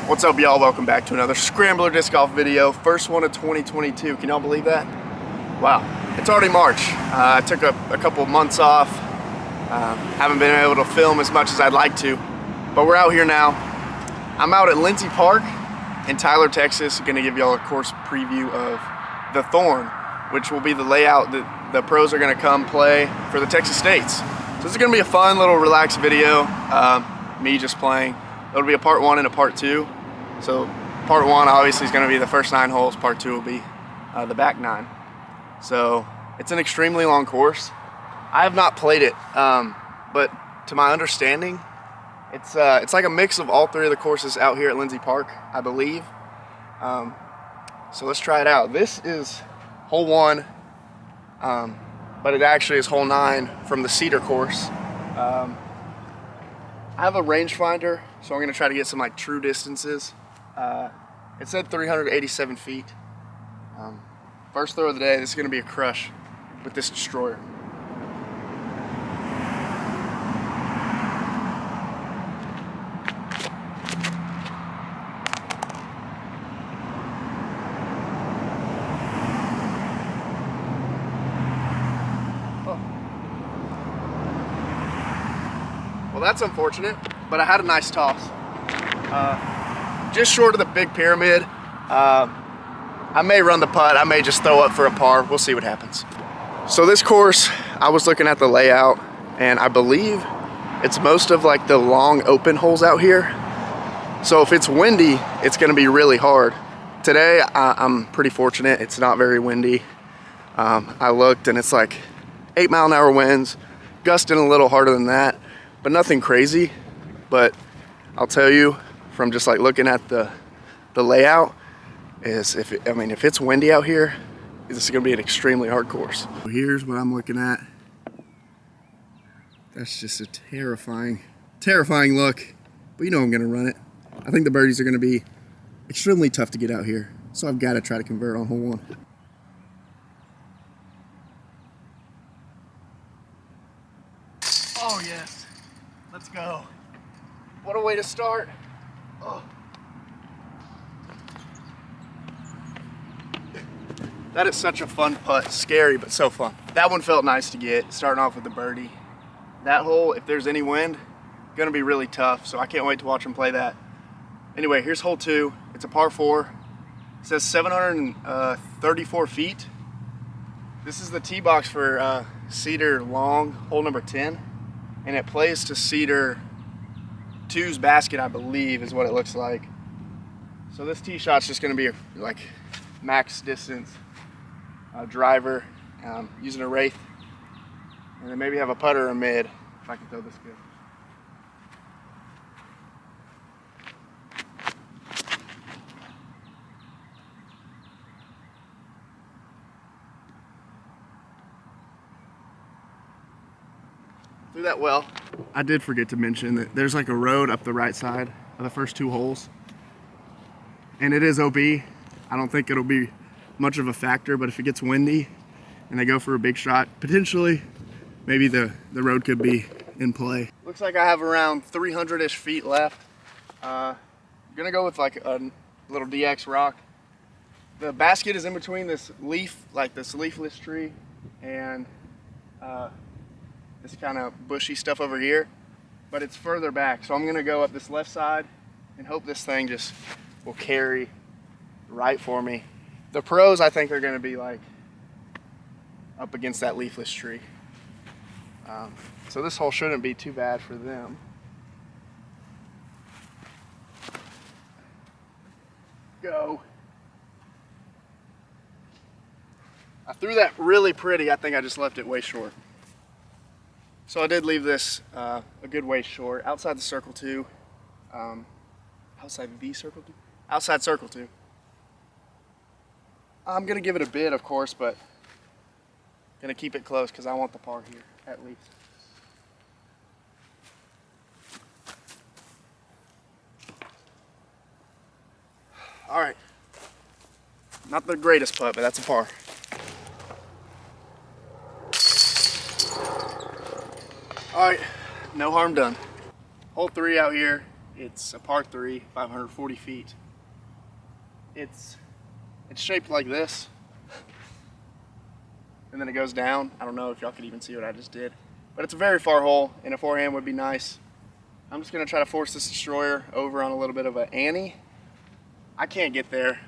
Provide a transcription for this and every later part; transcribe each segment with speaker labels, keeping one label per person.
Speaker 1: What's up, y'all? Welcome back to another Scrambler Disc Golf video. First one of 2022. Can y'all believe that? Wow, it's already March. I took a couple of months off. Haven't been able to film as much as I'd like to, but we're out here now. I'm out at Lindsey Park in Tyler, Texas. Gonna give y'all a course preview of the Thorn, which will be the layout that the pros are gonna come play for the Texas States. So this is gonna be a fun little relaxed video. Me just playing. It'll be a part 1 and a part 2. So part 1 obviously is going to be the first 9 holes. Part 2 will be the back 9. So it's an extremely long course. I have not played it, but to my understanding, it's like a mix of all 3 of the courses out here at Lindsey Park, I believe. So let's try it out. This is hole 1, but it actually is hole 9 from the Cedar course. I have a rangefinder, so I'm going to try to get some like true distances. It said 387 feet. First throw of the day. This is going to be a crush with this destroyer. Well, that's unfortunate, but I had a nice toss. Just short of the big pyramid. I may run the putt, I may just throw up for a par. We'll see what happens. So this course, I was looking at the layout, and I believe it's most of like the long open holes out here. So if it's windy, it's gonna be really hard. Today, I'm pretty fortunate. It's not very windy. I looked and it's like 8-mile-an-hour winds, gusting a little harder than that, but nothing crazy. But I'll tell you, from just like looking at the layout, is if it's windy out here, this is gonna be an extremely hard course. Here's what I'm looking at. That's just a terrifying look, but you know I'm gonna run it. I think the birdies are gonna be extremely tough to get out here, so I've got to try to convert on hole 1. Oh yes, let's go. What a way to start. Oh. That is such a fun putt. Scary, but so fun. That one felt nice to get, starting off with the birdie. That hole, if there's any wind, gonna be really tough, so I can't wait to watch him play that. Anyway, here's hole 2. It's a par 4. It says 734 feet. This is the tee box for Cedar Long, hole number 10. And it plays to Cedar 2's basket, I believe, is what it looks like. So this tee shot's just gonna be like max distance driver, using a wraith, and then maybe have a putter or a mid if I can throw this good. Threw that well. I did forget to mention that there's like a road up the right side of the first 2 holes, and it is OB. I don't think it'll be much of a factor, but if it gets windy and they go for a big shot, potentially maybe the road could be in play. Looks like I have around 300-ish feet left. I'm gonna go with like a little DX rock. The basket is in between this leaf, like this leafless tree, and this kind of bushy stuff over here, but it's further back. So I'm gonna go up this left side and hope this thing just will carry right for me. The pros, I think, are gonna be like up against that leafless tree. So this hole shouldn't be too bad for them. Go. I threw that really pretty. I think I just left it way short. So I did leave this a good way short. Outside the circle 2. Outside the circle 2? Outside circle 2. I'm gonna give it a bid, of course, but gonna keep it close because I want the par here, at least. All right. Not the greatest putt, but that's a par. All right, no harm done. Hole 3 out here It's a par 3, 540 feet. It's shaped like this, and then it goes down. I don't know if y'all could even see what I just did, but it's a very far hole, and a forehand would be nice. I'm just gonna try to force this destroyer over on a little bit of an ante. I can't get there,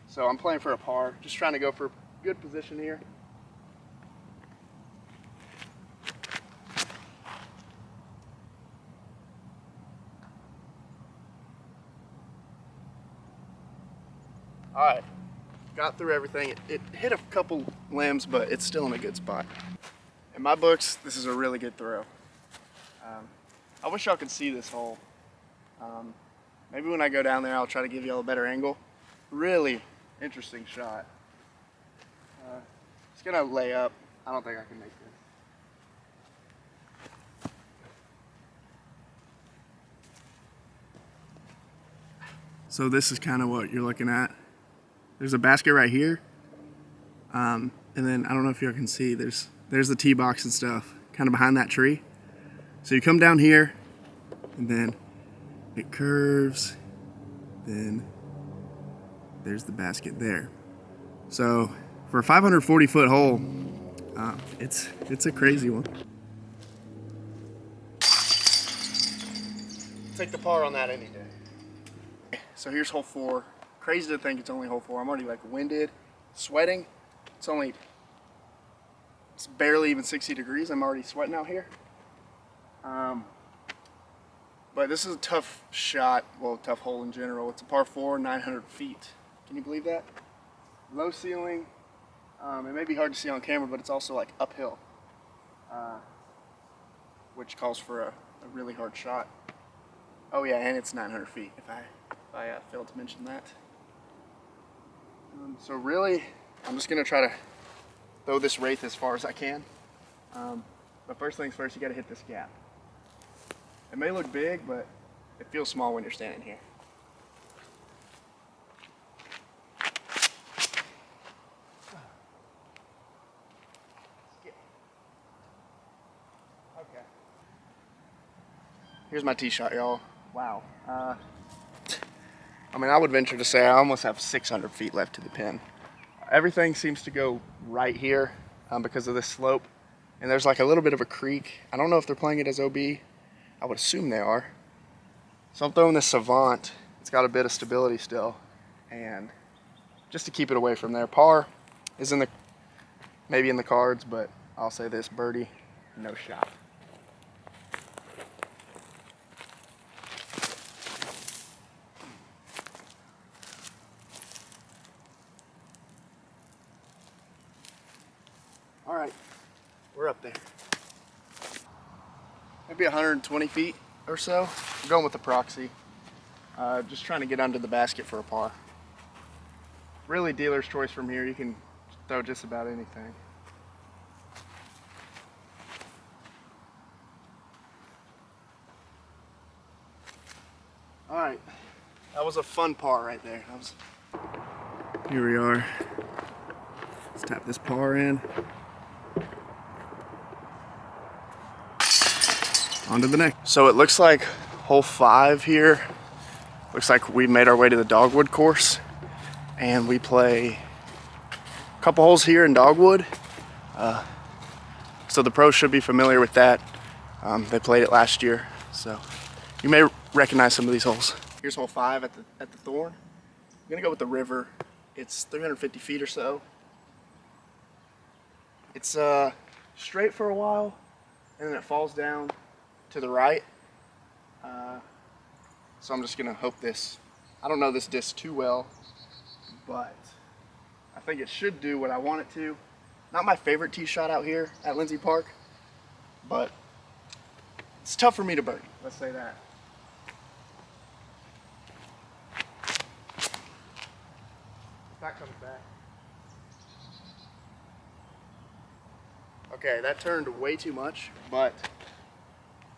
Speaker 1: so I'm playing for a par, just trying to go for a good position here. All right, got through everything. It hit a couple limbs, but it's still in a good spot. In my books, this is a really good throw. I wish y'all could see this hole. Maybe when I go down there, I'll try to give y'all a better angle. Really interesting shot. It's gonna lay up. I don't think I can make this. So this is kind of what you're looking at. There's a basket right here. And then I don't know if y'all can see, there's the tee box and stuff kind of behind that tree. So you come down here and then it curves, then there's the basket there. So for a 540 foot hole, it's a crazy one. Take the par on that any day. So here's hole 4. Crazy to think it's only hole 4. I'm already like winded, sweating. It's barely even 60 degrees. I'm already sweating out here. But this is a tough shot, well, tough hole in general. It's a par 4, 900 feet. Can you believe that? Low ceiling. It may be hard to see on camera, but it's also like uphill, which calls for a really hard shot. Oh yeah, and it's 900 feet, if I failed to mention that. So really, I'm just gonna try to throw this wraith as far as I can. But first things first, you gotta hit this gap. It may look big, but it feels small when you're standing here. Okay. Here's my tee shot, y'all. Wow. I mean, I would venture to say I almost have 600 feet left to the pin. Everything seems to go right here because of this slope. And there's like a little bit of a creek. I don't know if they're playing it as OB. I would assume they are. So I'm throwing this Savant. It's got a bit of stability still. And just to keep it away from there. Par is maybe in the cards, but I'll say this, birdie, no shot. All right, we're up there. Maybe 120 feet or so. I'm going with the proxy. Just trying to get under the basket for a par. Really dealer's choice from here. You can throw just about anything. All right, that was a fun par right there. Here we are. Let's tap this par in. On to the next. So it looks like hole 5 here. Looks like we made our way to the Dogwood course, and we play a couple holes here in Dogwood. So the pros should be familiar with that. They played it last year, so you may recognize some of these holes. Here's hole 5 at the Thorn. I'm gonna go with the river. It's 350 feet or so. It's straight for a while, and then it falls down to the right. So I'm just gonna hope this, I don't know this disc too well, but I think it should do what I want it to. Not my favorite tee shot out here at Lindsey Park, but it's tough for me to birdie, let's say that. That comes back. Okay, that turned way too much, but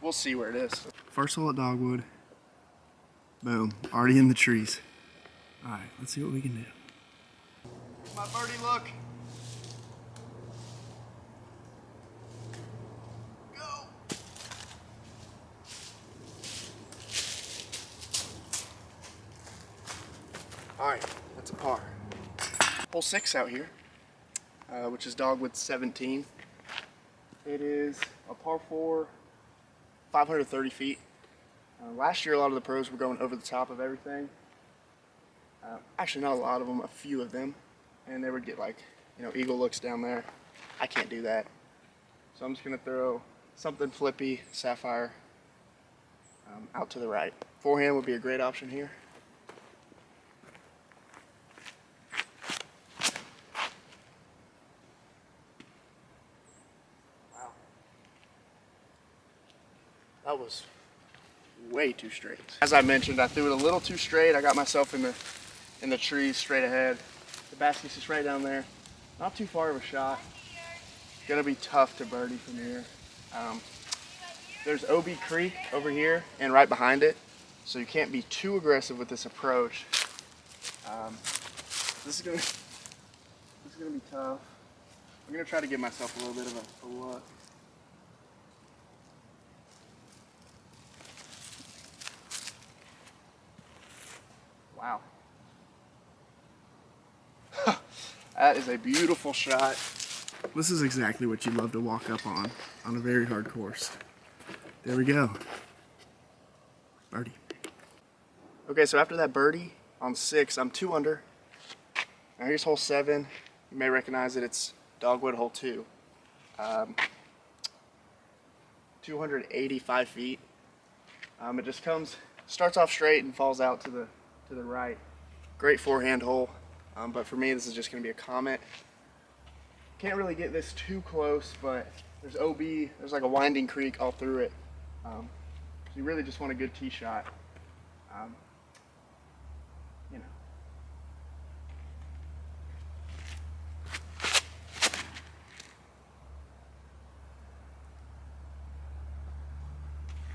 Speaker 1: we'll see where it is. First hole at Dogwood. Boom, already in the trees. All right, let's see what we can do. My birdie look. Go. All right, that's a par. Hole 6 out here, which is dogwood 17. It is a par 4, 530 feet. Last year, a lot of the pros were going over the top of everything. Actually, not a lot of them, a few of them. And they would get like, eagle looks down there. I can't do that. So I'm just gonna throw something flippy, sapphire, out to the right. Forehand would be a great option here. Wow. That was way too straight. As I mentioned, I threw it a little too straight. I got myself in the trees straight ahead. The basket's just right down there. Not too far of a shot. Gonna be tough to birdie from here. There's OB Creek over here and right behind it, so you can't be too aggressive with this approach. This is gonna be tough. I'm gonna try to give myself a little bit of a look. Wow. That is a beautiful shot. This is exactly what you love to walk up on a very hard course. There we go. Birdie. Okay, so after that birdie on 6, I'm 2 under. Now here's hole 7. You may recognize it. It's dogwood hole 2. 285 feet. It just starts off straight and falls out to the right. Great forehand hole, but for me this is just going to be a comment. Can't really get this too close, but there's OB, there's like a winding creek all through it. So you really just want a good tee shot.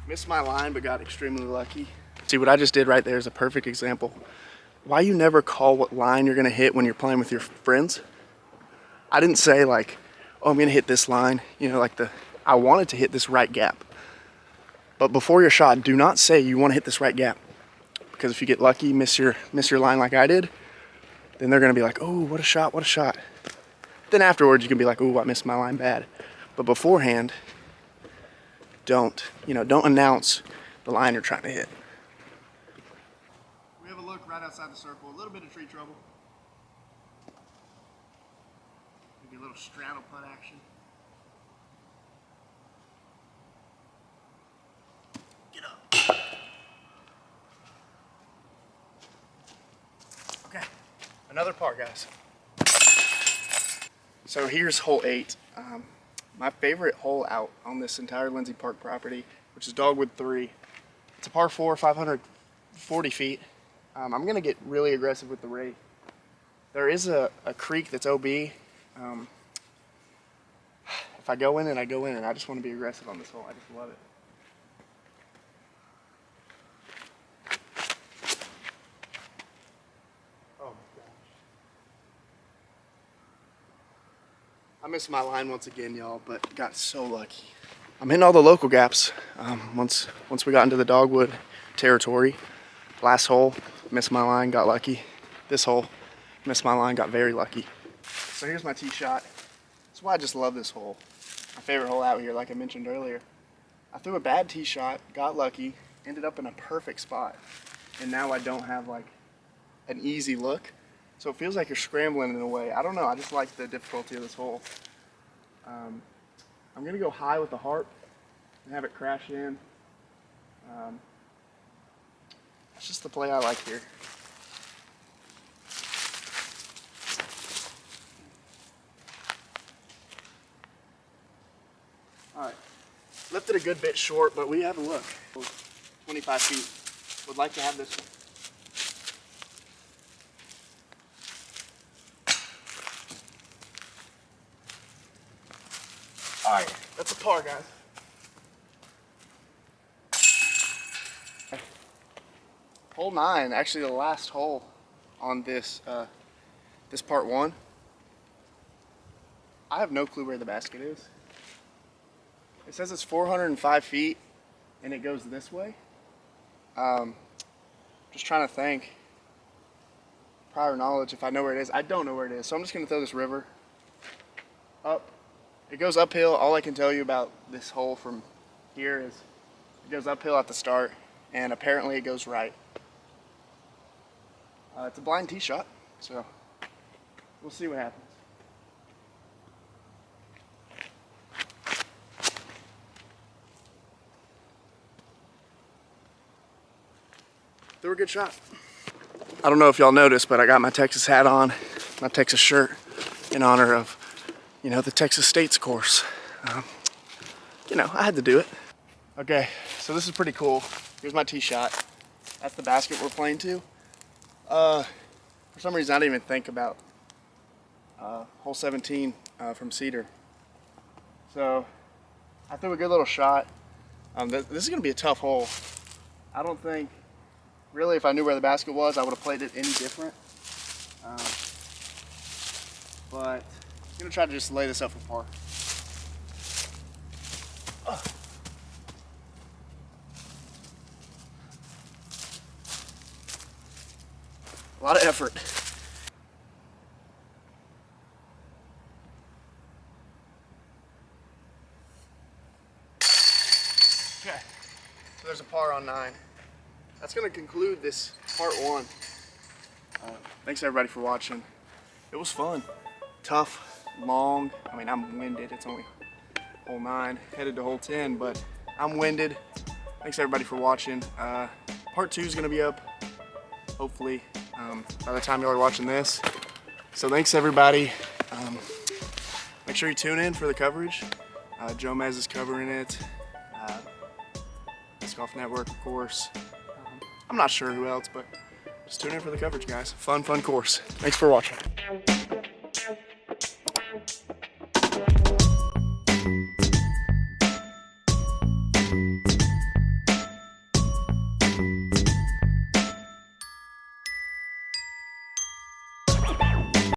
Speaker 1: Missed my line, but got extremely lucky. See, what I just did right there is a perfect example. Why you never call what line you're gonna hit when you're playing with your friends. I didn't say like, oh, I'm gonna hit this line, I wanted to hit this right gap. But before your shot, do not say you wanna hit this right gap. Because if you get lucky, miss your line like I did, then they're gonna be like, oh, what a shot, what a shot. Then afterwards you can be like, oh, I missed my line bad. But beforehand, don't announce the line you're trying to hit. We have a look right outside the circle, a little bit of tree trouble. Maybe a little straddle putt action. Get up. Okay, another par, guys. So here's hole 8. My favorite hole out on this entire Lindsey Park property, which is dogwood 3. It's a par 4, 540 feet. I'm gonna get really aggressive with the rate. There is a creek that's OB. If I go in and I go in, and I just want to be aggressive on this hole. I just love it. Oh my gosh. I missed my line once again, y'all, but got so lucky. I'm hitting all the local gaps. Once we got into the dogwood territory, last hole, missed my line, got lucky. This hole, missed my line, got very lucky. So here's my tee shot. That's why I just love this hole. My favorite hole out here, like I mentioned earlier. I threw a bad tee shot, got lucky, ended up in a perfect spot. And now I don't have like an easy look. So it feels like you're scrambling in a way. I don't know, I just like the difficulty of this hole. I'm gonna go high with the harp and have it crash in. That's just the play I like here. All right, lifted a good bit short, but we have a look. 25 feet. Would like to have this one. All right, that's a par, guys. Hole 9, actually the last hole on this this part 1. I have no clue where the basket is. It says it's 405 feet and it goes this way. Just trying to think. prior knowledge if I know where it is. I don't know where it is, so I'm just gonna throw this river up. It goes uphill. All I can tell you about this hole from here is it goes uphill at the start, and apparently it goes right. It's a blind tee shot, so we'll see what happens. Threw a good shot. I don't know if y'all noticed, but I got my Texas hat on, my Texas shirt, in honor of, you know, the Texas States course. You know, I had to do it. Okay, so this is pretty cool. Here's my tee shot. That's the basket we're playing to. For some reason, I didn't even think about hole 17 from Cedar. So I threw a good little shot. This is gonna be a tough hole. I don't think, really, if I knew where the basket was, I would have played it any different. But I'm gonna try to just lay this up for par. A lot of effort. Okay, so there's a par on 9. That's gonna conclude this part 1. Thanks everybody for watching. It was fun, tough, long. I mean, I'm winded. It's only hole 9, headed to hole 10, but I'm winded. Thanks everybody for watching. Part 2 is gonna be up, hopefully, by the time y'all are watching this. So thanks everybody. Make sure you tune in for the coverage. Joe Mez is covering it. Disc Golf Network, of course. I'm not sure who else, but just tune in for the coverage, guys. Fun course. Thanks for watching.